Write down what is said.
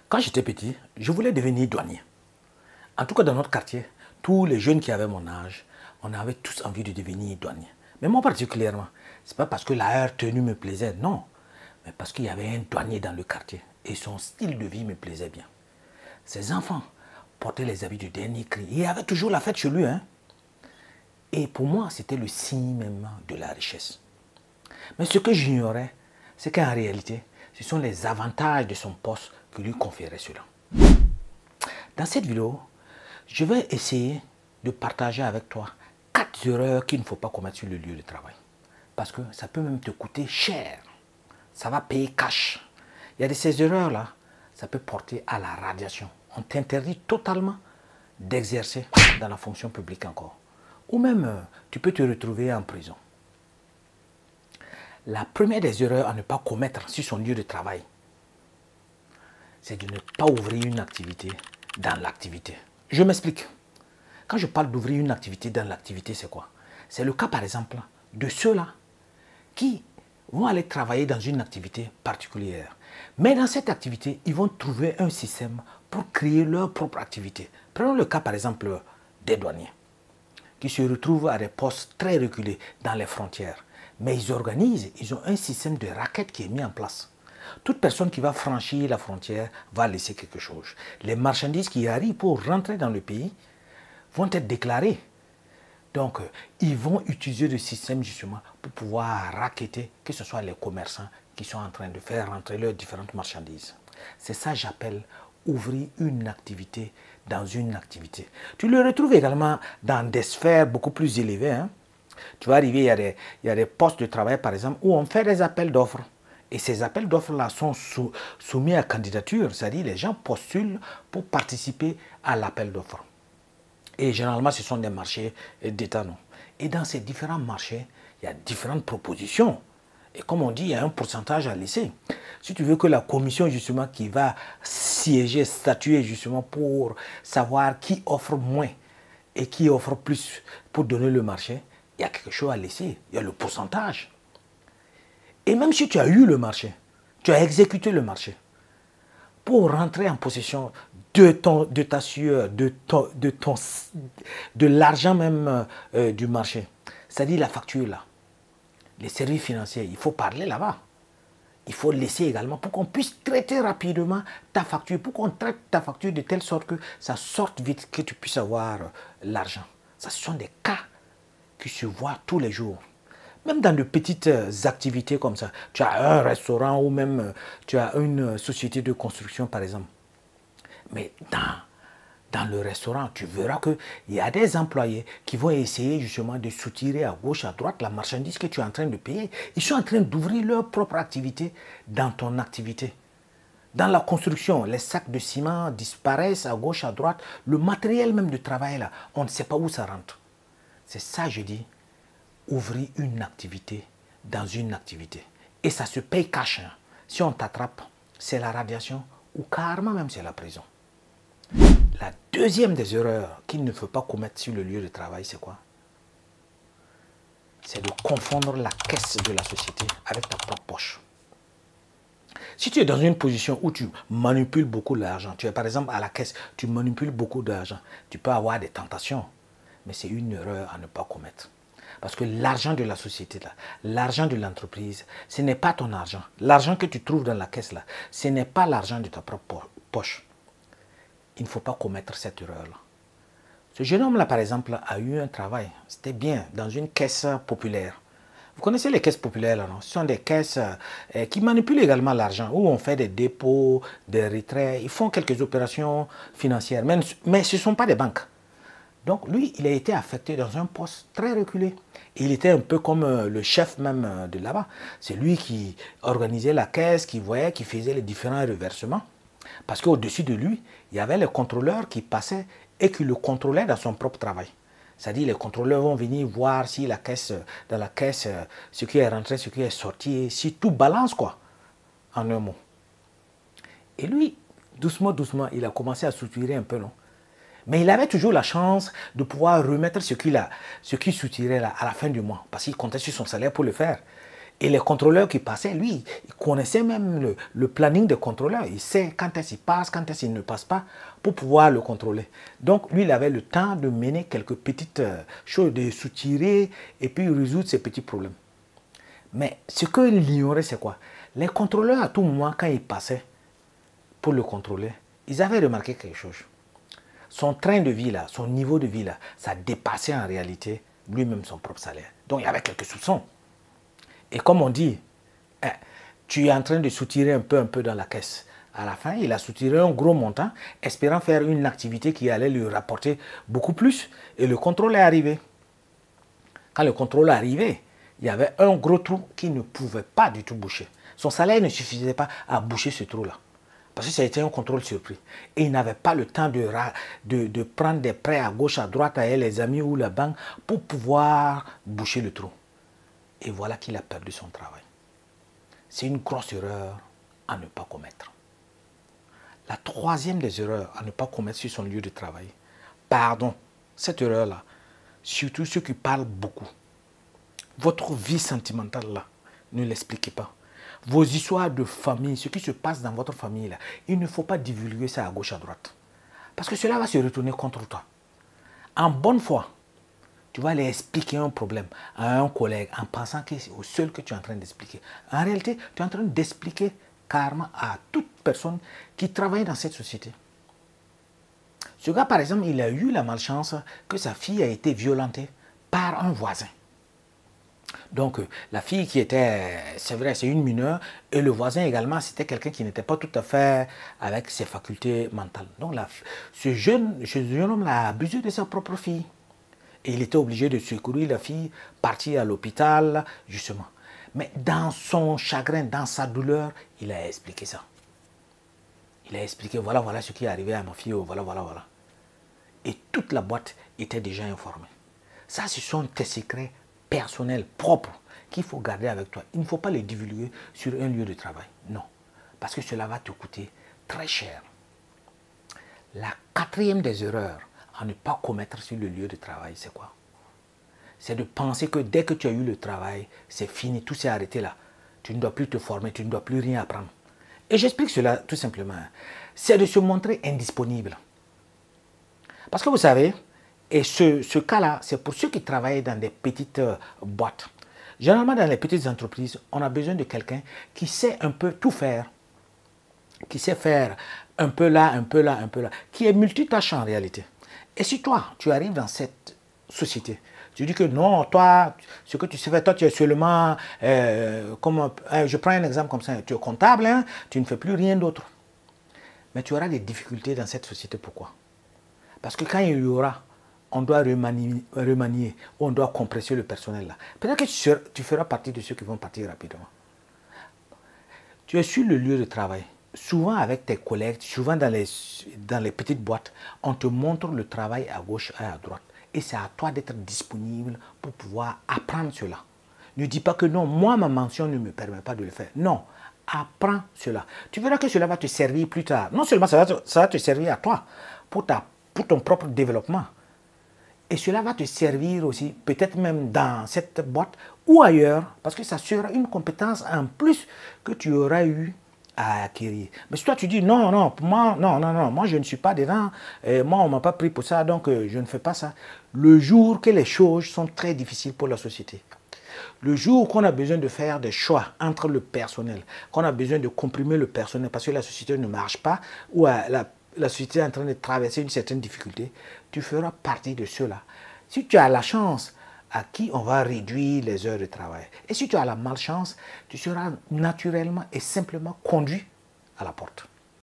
Quand j'étais petit, je voulais devenir douanier. En tout cas, dans notre quartier, tous les jeunes qui avaient mon âge, on avait tous envie de devenir douanier. Mais moi particulièrement, ce n'est pas parce que la tenue me plaisait, non. Mais parce qu'il y avait un douanier dans le quartier et son style de vie me plaisait bien. Ses enfants portaient les habits du dernier cri. Il y avait toujours la fête chez lui. Et pour moi, c'était le signe même de la richesse. Mais ce que j'ignorais, c'est qu'en réalité, ce sont les avantages de son poste qui lui conféraient cela. Dans cette vidéo, je vais essayer de partager avec toi 4 erreurs qu'il ne faut pas commettre sur le lieu de travail. Parce que ça peut même te coûter cher. Ça va payer cash. Il y a de ces erreurs-là, ça peut porter à la radiation. On t'interdit totalement d'exercer dans la fonction publique encore. Ou même, tu peux te retrouver en prison. La première des erreurs à ne pas commettre sur son lieu de travail, c'est de ne pas ouvrir une activité dans l'activité. Je m'explique. Quand je parle d'ouvrir une activité dans l'activité, c'est quoi? C'est le cas, par exemple, de ceux-là qui vont aller travailler dans une activité particulière. Mais dans cette activité, ils vont trouver un système pour créer leur propre activité. Prenons le cas, par exemple, des douaniers qui se retrouvent à des postes très reculés dans les frontières. Mais ils organisent, ils ont un système de raquettes qui est mis en place. Toute personne qui va franchir la frontière va laisser quelque chose. Les marchandises qui arrivent pour rentrer dans le pays vont être déclarées. Donc, ils vont utiliser le système justement pour pouvoir racketter, que ce soit les commerçants qui sont en train de faire rentrer leurs différentes marchandises. C'est ça que j'appelle ouvrir une activité dans une activité. Tu le retrouves également dans des sphères beaucoup plus élevées. Tu vas arriver, il y a des postes de travail, par exemple, où on fait des appels d'offres. Et ces appels d'offres-là sont soumis à candidature, c'est-à-dire les gens postulent pour participer à l'appel d'offres. Et généralement, ce sont des marchés d'État. Et dans ces différents marchés, il y a différentes propositions. Et comme on dit, il y a un pourcentage à laisser. Si tu veux que la commission justement qui va siéger, statuer justement pour savoir qui offre moins et qui offre plus pour donner le marché, il y a quelque chose à laisser. Il y a le pourcentage. Et même si tu as eu le marché, tu as exécuté le marché, pour rentrer en possession de ta sueur, de l'argent même du marché, c'est-à-dire la facture là, les services financiers, il faut parler là-bas. Il faut laisser également pour qu'on puisse traiter rapidement ta facture, pour qu'on traite ta facture de telle sorte que ça sorte vite, que tu puisses avoir l'argent. Ça, ce sont des cas qui se voient tous les jours. Même dans de petites activités comme ça. Tu as un restaurant ou même tu as une société de construction par exemple. Mais dans le restaurant, tu verras qu'il y a des employés qui vont essayer justement de soutirer à gauche, à droite la marchandise que tu es en train de payer. Ils sont en train d'ouvrir leur propre activité dans ton activité. Dans la construction, les sacs de ciment disparaissent à gauche, à droite. Le matériel même de travail, là, on ne sait pas où ça rentre. C'est ça, je dis, ouvrir une activité dans une activité. Et ça se paye cash. Si on t'attrape, c'est la radiation ou carrément même c'est la prison. La deuxième des erreurs qu'il ne faut pas commettre sur le lieu de travail, c'est quoi? C'est de confondre la caisse de la société avec ta propre poche. Si tu es dans une position où tu manipules beaucoup l'argent, tu es par exemple à la caisse, tu manipules beaucoup d'argent, tu peux avoir des tentations, mais c'est une erreur à ne pas commettre. Parce que l'argent de la société, l'argent de l'entreprise, ce n'est pas ton argent. L'argent que tu trouves dans la caisse, là, ce n'est pas l'argent de ta propre poche. Il ne faut pas commettre cette erreur-là. Ce jeune homme-là, par exemple, a eu un travail. C'était bien, dans une caisse populaire. Vous connaissez les caisses populaires, là, non? Ce sont des caisses qui manipulent également l'argent, où on fait des dépôts, des retraits. Ils font quelques opérations financières, mais ce ne sont pas des banques. Donc lui, il a été affecté dans un poste très reculé. Et il était un peu comme le chef même de là-bas. C'est lui qui organisait la caisse, qui voyait, qui faisait les différents reversements. Parce qu'au-dessus de lui, il y avait les contrôleurs qui passaient et qui le contrôlaient dans son propre travail. C'est-à-dire les contrôleurs vont venir voir si la caisse, dans la caisse, ce qui est rentré, ce qui est sorti, si tout balance quoi, en un mot. Et lui, doucement, doucement, il a commencé à soutirer un peu, non? Mais il avait toujours la chance de pouvoir remettre ce qu'il soutirait là à la fin du mois. Parce qu'il comptait sur son salaire pour le faire. Et les contrôleurs qui passaient, lui, il connaissait même le planning des contrôleurs. Il sait quand est-ce qu'il passe, quand est-ce qu'il ne passe pas, pour pouvoir le contrôler. Donc, lui, il avait le temps de mener quelques petites choses, de soutirer et puis résoudre ces petits problèmes. Mais ce qu'il ignorait, c'est quoi? Les contrôleurs, à tout moment, quand ils passaient pour le contrôler, ils avaient remarqué quelque chose. Son train de vie, là, son niveau de vie, là, ça dépassait en réalité lui-même son propre salaire. Donc, il y avait quelques soupçons. Et comme on dit, tu es en train de soutirer un peu dans la caisse. À la fin, il a soutiré un gros montant, espérant faire une activité qui allait lui rapporter beaucoup plus. Et le contrôle est arrivé. Quand le contrôle est arrivé, il y avait un gros trou qui ne pouvait pas du tout boucher. Son salaire ne suffisait pas à boucher ce trou-là. Parce que ça a été un contrôle surpris. Et il n'avait pas le temps de prendre des prêts à gauche, à droite, à les amis ou la banque pour pouvoir boucher le trou. Et voilà qu'il a perdu son travail. C'est une grosse erreur à ne pas commettre. La troisième des erreurs à ne pas commettre sur son lieu de travail. Pardon, cette erreur-là, surtout ceux qui parlent beaucoup. Votre vie sentimentale, là, ne l'expliquez pas. Vos histoires de famille, ce qui se passe dans votre famille, là, il ne faut pas divulguer ça à gauche, à droite. Parce que cela va se retourner contre toi. En bonne foi, tu vas aller expliquer un problème à un collègue en pensant que c'est au seul que tu es en train d'expliquer. En réalité, tu es en train d'expliquer carrément à toute personne qui travaille dans cette société. Ce gars, par exemple, il a eu la malchance que sa fille a été violentée par un voisin. Donc, la fille qui était, c'est vrai, c'est une mineure, et le voisin également, c'était quelqu'un qui n'était pas tout à fait avec ses facultés mentales. Donc, ce jeune homme a abusé de sa propre fille. Et il était obligé de secourir la fille, partir à l'hôpital, justement. Mais dans son chagrin, dans sa douleur, il a expliqué ça. Il a expliqué, voilà ce qui est arrivé à ma fille, voilà. Et toute la boîte était déjà informée. Ça, ce sont tes secrets personnels, propres, qu'il faut garder avec toi. Il ne faut pas les divulguer sur un lieu de travail. Non. Parce que cela va te coûter très cher. La quatrième des erreurs à ne pas commettre sur le lieu de travail, c'est quoi? C'est de penser que dès que tu as eu le travail, c'est fini, tout s'est arrêté là. Tu ne dois plus te former, tu ne dois plus rien apprendre. Et j'explique cela tout simplement. C'est de se montrer indisponible. Parce que vous savez, et ce cas-là, c'est pour ceux qui travaillent dans des petites boîtes. Généralement, dans les petites entreprises, on a besoin de quelqu'un qui sait un peu tout faire, qui sait faire un peu là, qui est multitâche en réalité. Et si toi, tu arrives dans cette société, tu dis que non, toi, ce que tu sais faire, toi, tu es seulement, je prends un exemple comme ça, tu es comptable, hein, tu ne fais plus rien d'autre. Mais tu auras des difficultés dans cette société. Pourquoi? Parce que quand il y aura, on doit remanier, ou on doit compresser le personnel là. Peut-être que tu feras partie de ceux qui vont partir rapidement. Tu es sur le lieu de travail. Souvent avec tes collègues, souvent dans les petites boîtes, on te montre le travail à gauche et à droite. Et c'est à toi d'être disponible pour pouvoir apprendre cela. Ne dis pas que non, moi ma mention ne me permet pas de le faire. Non, apprends cela. Tu verras que cela va te servir plus tard. Non seulement ça va te servir à toi, pour ton propre développement. Et cela va te servir aussi, peut-être même dans cette boîte ou ailleurs, parce que ça sera une compétence en plus que tu auras eu à acquérir. Mais si toi tu dis non, moi je ne suis pas dedans, moi on ne m'a pas pris pour ça, donc je ne fais pas ça. Le jour que les choses sont très difficiles pour la société, le jour qu'on a besoin de faire des choix entre le personnel, qu'on a besoin de comprimer le personnel parce que la société ne marche pas, ou la société est en train de traverser une certaine difficulté, tu feras partie de ceux-là. Si tu as la chance, à qui on va réduire les heures de travail. Et si tu as la malchance, tu seras naturellement et simplement conduit à la porte.